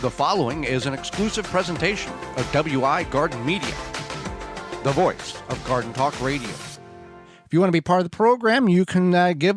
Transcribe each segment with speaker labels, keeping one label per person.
Speaker 1: The following is an exclusive presentation of WI Garden Media, the voice of Garden Talk Radio. If you want to be part of the program, you can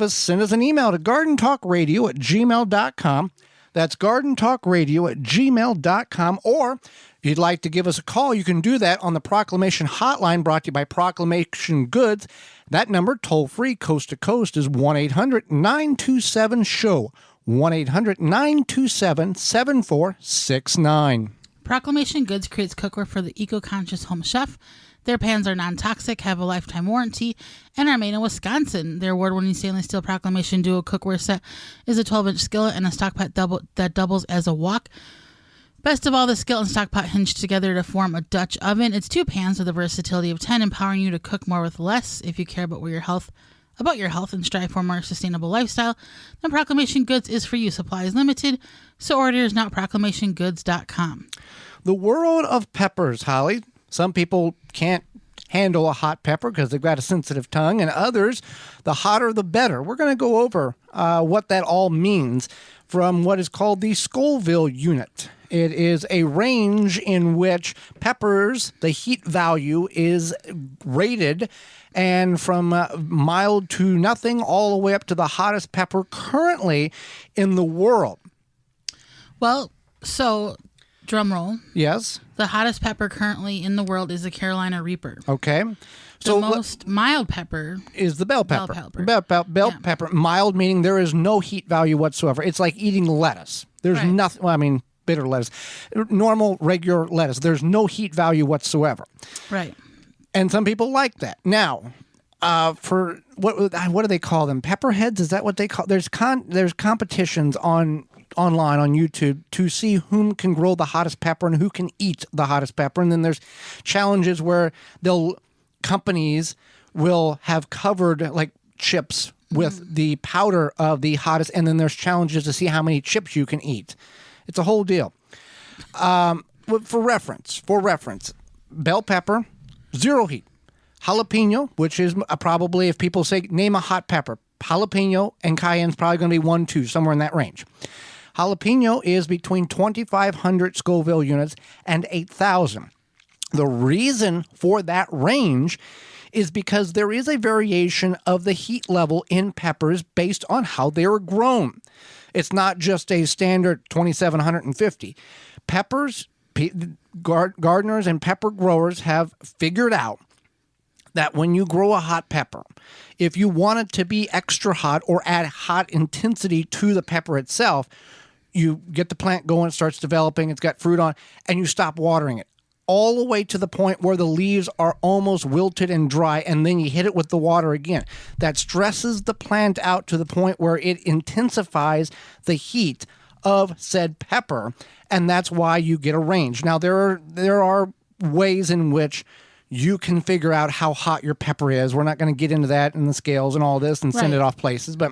Speaker 1: send us an email to gardentalkradio@gmail.com. That's gardentalkradio@gmail.com. Or if you'd like to give us a call, you can do that on the Proclamation Hotline brought to you by Proclamation Goods. That number, toll-free, coast to coast, is 1-800-927-SHOW. 1-800-927-7469.
Speaker 2: Proclamation Goods creates cookware for the eco-conscious home chef. Their pans are non-toxic, have a lifetime warranty, and are made in Wisconsin. Their award-winning stainless steel Proclamation Duo cookware set is a 12-inch skillet and a stock pot that doubles as a wok. Best of all, the skillet and stock pot hinge together to form a Dutch oven. It's 2 pans with a versatility of 10, empowering you to cook more with less. If you care about your health and strive for a more sustainable lifestyle, then Proclamation Goods is for you. Supply is limited, so orders now at proclamationgoods.com.
Speaker 1: The world of peppers, Holly. Some people can't handle a hot pepper because they've got a sensitive tongue, and others, the hotter the better. We're going to go over what that all means from what is called the Scoville unit. It is a range in which peppers, the heat value is rated, and from mild to nothing all the way up to the hottest pepper currently in the world.
Speaker 2: Well, so, drum roll.
Speaker 1: Yes.
Speaker 2: The hottest pepper currently in the world is the Carolina Reaper.
Speaker 1: Okay.
Speaker 2: The most mild pepper
Speaker 1: is the bell pepper.
Speaker 2: Bell
Speaker 1: pepper. Mild meaning there is no heat value whatsoever. It's like eating lettuce. There's nothing, well, I mean, bitter lettuce. Normal, regular lettuce. There's no heat value whatsoever.
Speaker 2: Right.
Speaker 1: And some people like that. Now, for what do they call them? Pepperheads? Is that what they call? There's competitions online on YouTube to see whom can grow the hottest pepper and who can eat the hottest pepper. And then there's challenges where companies will have covered like chips with the powder of the hottest, and then there's challenges to see how many chips you can eat. It's a whole deal. For reference, bell pepper, 0 heat. Jalapeno, which is probably, if people say, name a hot pepper, jalapeno and cayenne is probably going to be 1, 2, somewhere in that range. Jalapeno is between 2,500 Scoville units and 8,000. The reason for that range is because there is a variation of the heat level in peppers based on how they were grown. It's not just a standard 2,750. Peppers, gardeners and pepper growers have figured out that when you grow a hot pepper, if you want it to be extra hot or add hot intensity to the pepper itself, you get the plant going, it starts developing, it's got fruit on, and you stop watering it all the way to the point where the leaves are almost wilted and dry, and then you hit it with the water again. That stresses the plant out to the point where it intensifies the heat of said pepper, and that's why you get a range. Now, there are ways in which you can figure out how hot your pepper is. We're not going to get into that in the scales and all this and send it off places, but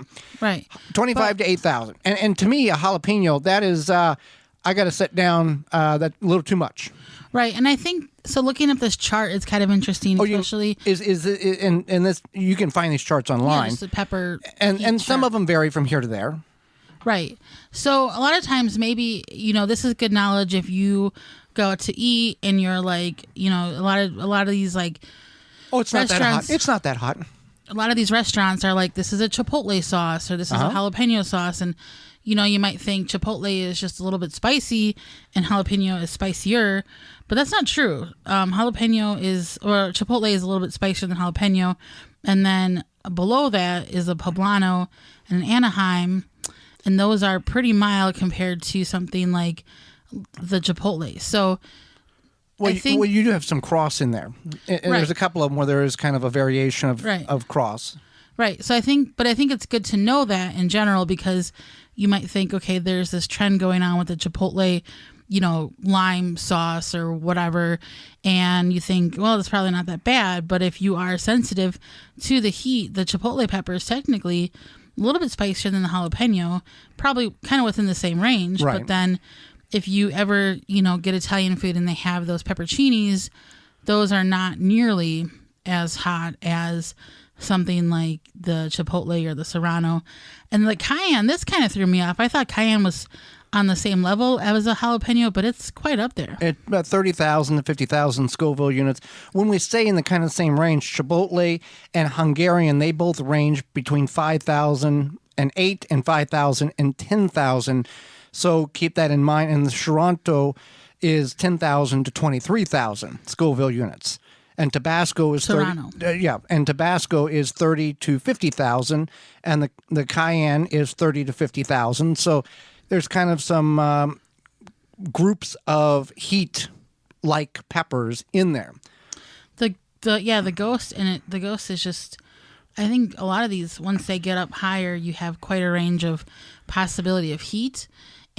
Speaker 1: 25 to 8,000. And to me, a jalapeno, that is, I got to sit down, that's a little too much.
Speaker 2: Right, and I think so. Looking at this chart, it's kind of interesting, especially
Speaker 1: and this you can find these charts online.
Speaker 2: Yeah, just the pepper,
Speaker 1: and some of them vary from here to there.
Speaker 2: Right. So a lot of times, maybe this is good knowledge if you go out to eat and you're like, a lot of these like,
Speaker 1: it's not that hot. It's not that hot.
Speaker 2: A lot of these restaurants are like, this is a chipotle sauce or this is a jalapeno sauce, and you might think chipotle is just a little bit spicy and jalapeno is spicier, but that's not true. Chipotle is a little bit spicier than jalapeno. And then below that is a poblano and an Anaheim. And those are pretty mild compared to something like the chipotle. So you do have some cross in there. And there's a couple of them where there is kind of a variation of cross. Right. So I think it's good to know that in general, because you might think, okay, there's this trend going on with the chipotle, lime sauce or whatever. And you think, well, it's probably not that bad. But if you are sensitive to the heat, the chipotle pepper is technically a little bit spicier than the jalapeno, probably kind of within the same range.
Speaker 1: Right.
Speaker 2: But then if you ever, get Italian food and they have those pepperoncinis, those are not nearly as hot as something like the chipotle or the serrano. And the cayenne, this kind of threw me off. I thought cayenne was on the same level as a jalapeno, but it's quite up there.
Speaker 1: At about 30,000 to 50,000 Scoville units. When we stay in the kind of same range, Chipotle and Hungarian, they both range between 5,000 and 8 and 5,000 and 10,000. So keep that in mind. And the Toronto is 10,000 to 23,000 Scoville units. And Tabasco is
Speaker 2: Toronto.
Speaker 1: 30, and Tabasco is 30 to 50,000, and the Cayenne is 30 to 50,000. So there's kind of some groups of heat like peppers in there.
Speaker 2: The Ghost the Ghost is just, I think a lot of these, once they get up higher, you have quite a range of possibility of heat.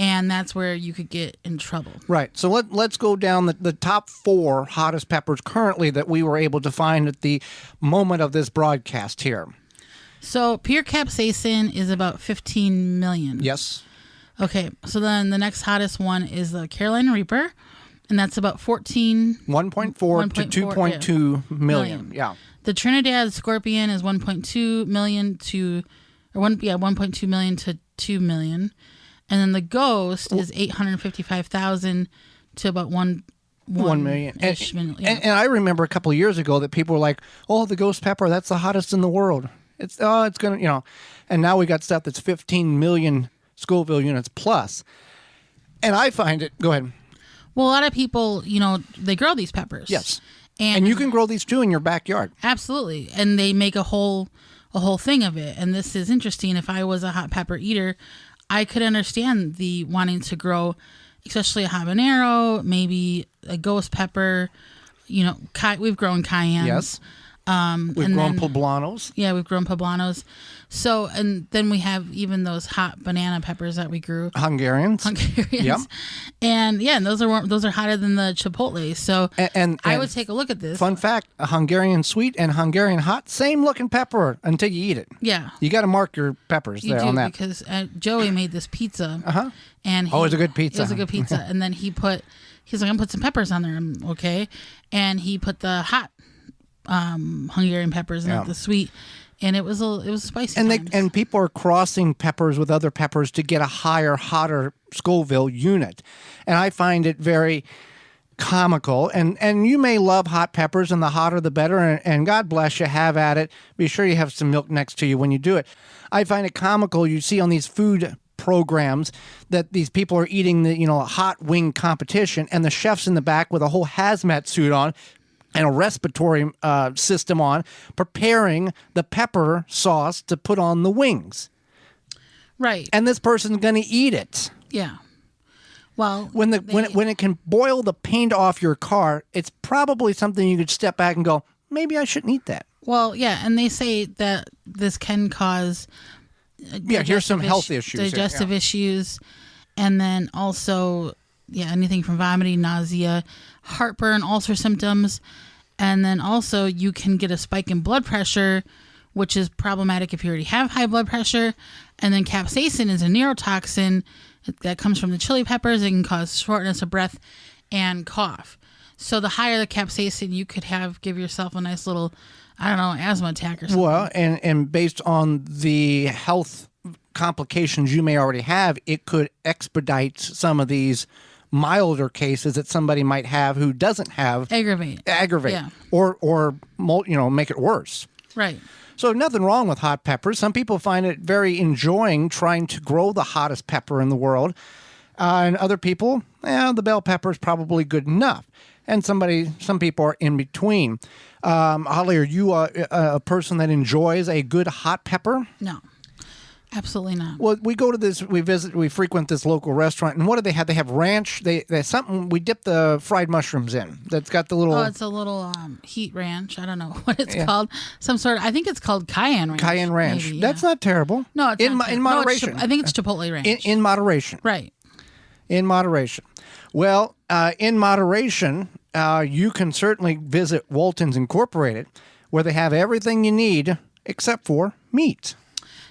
Speaker 2: And that's where you could get in trouble. Right.
Speaker 1: So let's go down the top 4 hottest peppers currently that we were able to find at the moment of this broadcast here.
Speaker 2: So pure capsaicin is about 15 million.
Speaker 1: Yes.
Speaker 2: Okay. So then the next hottest one is the Carolina Reaper, and that's about
Speaker 1: 1.4 to 2.2 million. Yeah.
Speaker 2: The Trinidad Scorpion is 1.2 million to 1.2 million to 2 million. And then the Ghost is 855,000 to about 1 million.
Speaker 1: And I remember a couple of years ago that people were like, "Oh, the Ghost pepper, that's the hottest in the world. It's gonna, And now we got stuff that's 15 million Scoville units plus. And I find it. Go ahead.
Speaker 2: Well, a lot of people, they grow these peppers.
Speaker 1: Yes. And you can grow these too in your backyard.
Speaker 2: Absolutely. And they make a whole thing of it. And this is interesting. If I was a hot pepper eater, I could understand the wanting to grow, especially a habanero, maybe a ghost pepper. We've grown cayennes.
Speaker 1: Yes. We've grown poblanos.
Speaker 2: Yeah, we've grown poblanos. So, and then we have even those hot banana peppers that we grew.
Speaker 1: Hungarians. Yep.
Speaker 2: And those are hotter than the chipotle. So, and I would take a look at this.
Speaker 1: Fun fact: a Hungarian sweet and Hungarian hot, same looking pepper until you eat it.
Speaker 2: Yeah.
Speaker 1: You got to mark your peppers there on that.
Speaker 2: Because Joey made this pizza.
Speaker 1: Uh-huh.
Speaker 2: And
Speaker 1: it was a good pizza.
Speaker 2: It was a good pizza. And then he's like, I'm gonna put some peppers on there. I'm okay. And he put the hot Hungarian peppers and the sweet, and it was spicy.
Speaker 1: And people are crossing peppers with other peppers to get a higher, hotter Scoville unit, and I find it very comical. And you may love hot peppers, and the hotter the better. And God bless you, have at it. Be sure you have some milk next to you when you do it. I find it comical. You see on these food programs that these people are eating the hot wing competition, and the chef's in the back with a whole hazmat suit on and a respiratory system on, preparing the pepper sauce to put on the wings.
Speaker 2: Right.
Speaker 1: And this person's going to eat it.
Speaker 2: Yeah. Well,
Speaker 1: when it can boil the paint off your car, it's probably something you could step back and go, maybe I shouldn't eat that.
Speaker 2: Well, yeah, and they say that this can cause
Speaker 1: here's some health issues.
Speaker 2: Digestive issues, and then also anything from vomiting, nausea, heartburn, ulcer symptoms, and then also you can get a spike in blood pressure, which is problematic if you already have high blood pressure. And then capsaicin is a neurotoxin that comes from the chili peppers. It can cause shortness of breath and cough. So the higher the capsaicin, you could give yourself a nice little, asthma attack or something.
Speaker 1: Well, and based on the health complications you may already have, it could expedite some of these milder cases that somebody might have who doesn't have
Speaker 2: aggravate
Speaker 1: yeah. or make it worse.
Speaker 2: Right.
Speaker 1: So nothing wrong with hot peppers. Some people find it very enjoying trying to grow the hottest pepper in the world, and other people, the bell pepper is probably good enough. And some people are in between. Holly, are you a person that enjoys a good hot pepper?
Speaker 2: No. Absolutely not.
Speaker 1: Well, we go to this, we frequent this local restaurant, and what do they have? They have ranch. They something we dip the fried mushrooms in. That's got the little.
Speaker 2: Oh, it's a little heat ranch. I don't know what it's called. I think it's called Cayenne Ranch.
Speaker 1: Cayenne Ranch.
Speaker 2: Maybe,
Speaker 1: That's not terrible.
Speaker 2: No, it's not
Speaker 1: in moderation.
Speaker 2: I think it's Chipotle Ranch.
Speaker 1: In moderation.
Speaker 2: Right.
Speaker 1: In moderation. Well, in moderation, you can certainly visit Walton's Incorporated, where they have everything you need except for meat.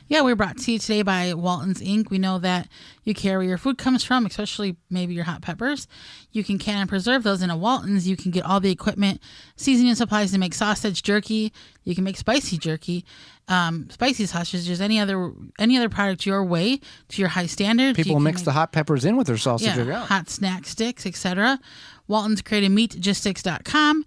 Speaker 2: Yeah, we're brought to you today by Walton's Inc. We know that you care where your food comes from, especially maybe your hot peppers. You can can and preserve those in a Walton's. You can get all the equipment, seasoning supplies to make sausage, jerky. You can make spicy jerky, spicy sausages, any other product your way to your high standards.
Speaker 1: People mix the hot peppers in with their sausage.
Speaker 2: Yeah, hot snack sticks, etc. Walton's created meatgistics.com.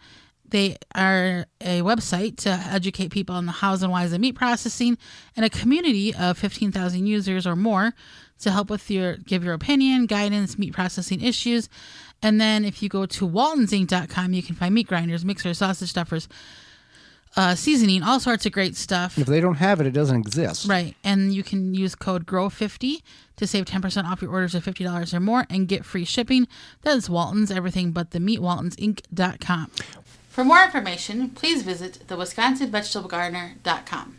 Speaker 2: They are a website to educate people on the hows and whys of meat processing, and a community of 15,000 users or more to help with give your opinion, guidance, meat processing issues. And then if you go to waltonsinc.com, you can find meat grinders, mixers, sausage stuffers, seasoning, all sorts of great stuff.
Speaker 1: If they don't have it, it doesn't exist.
Speaker 2: Right. And you can use code GROW50 to save 10% off your orders of $50 or more and get free shipping. That is Walton's, everything but the meat, waltonsinc.com. For more information, please visit thewisconsinvegetablegardener.com.